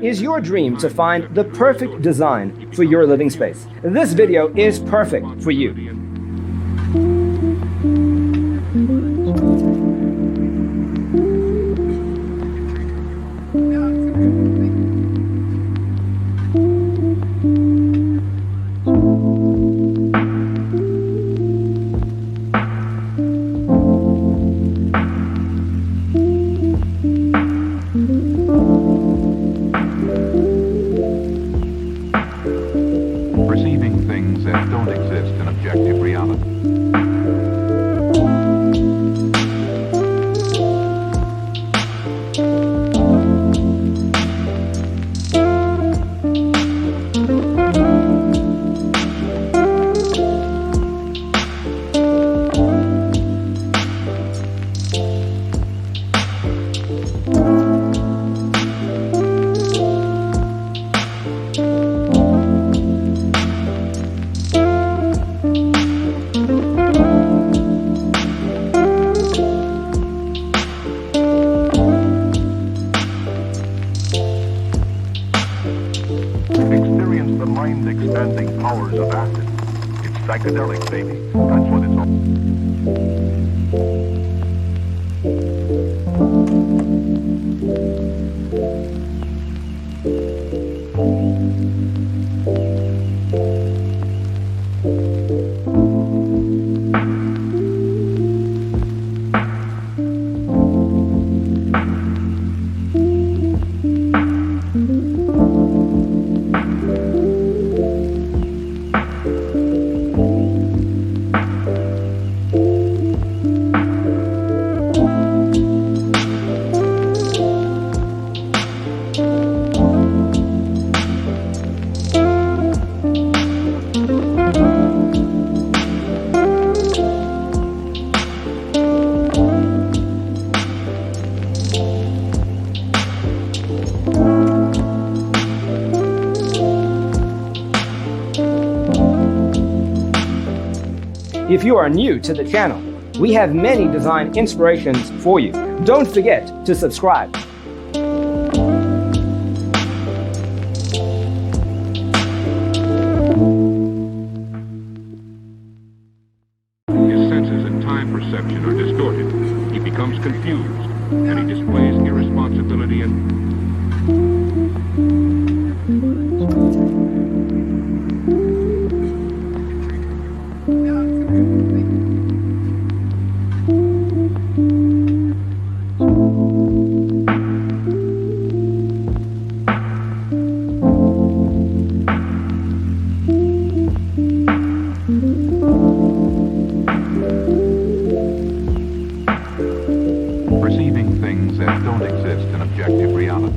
Is your dream to find the perfect design for your living space? This video is perfect for you. Perceiving things that don't exist in objective reality. Experience the mind-expanding powers of acid. It's psychedelic, baby. That's what it's all. If you are new to the channel, we have many design inspirations for you. Don't forget to subscribe. His senses and time perception are distorted. He becomes confused, and he displays irresponsibility and perceiving things that don't exist in objective reality.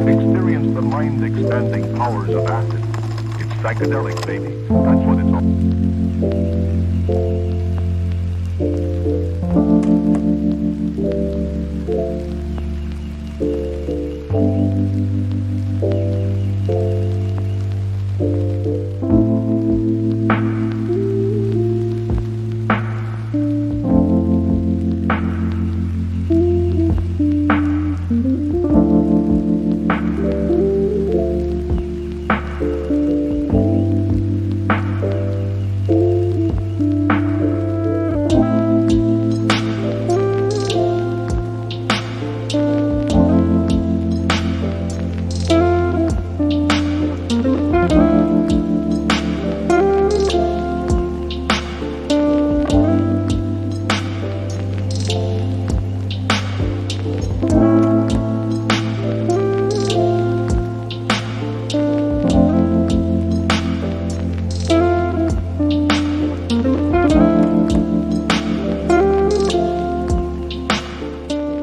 Experience the mind-expanding powers of acid. It's psychedelic, baby. That's what it's all.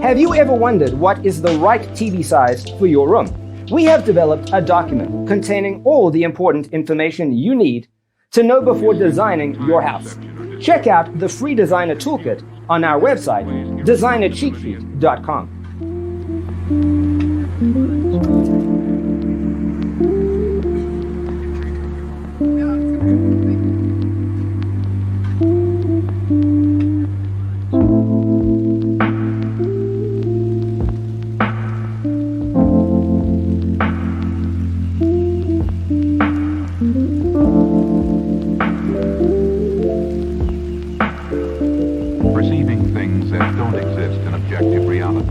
Have you ever wondered what is the right TV size for your room? We have developed a document containing all the important information you need to know before designing your house. Check out the free designer toolkit on our website, designercheatsheet.com. Perceiving things that don't exist in objective reality.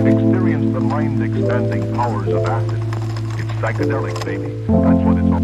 Experience the mind-expanding powers of acid. It's psychedelic, baby. That's what it's all.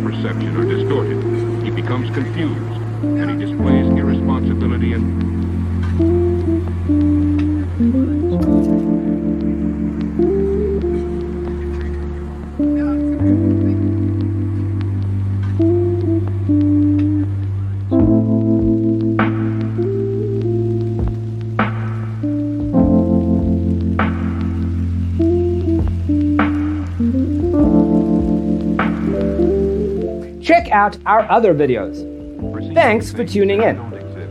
Perception are distorted. He becomes confused, and he displays irresponsibility and Check out our other videos. Thanks for tuning in.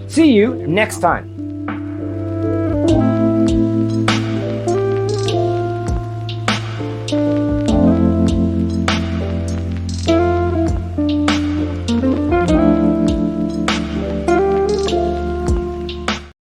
See you next time.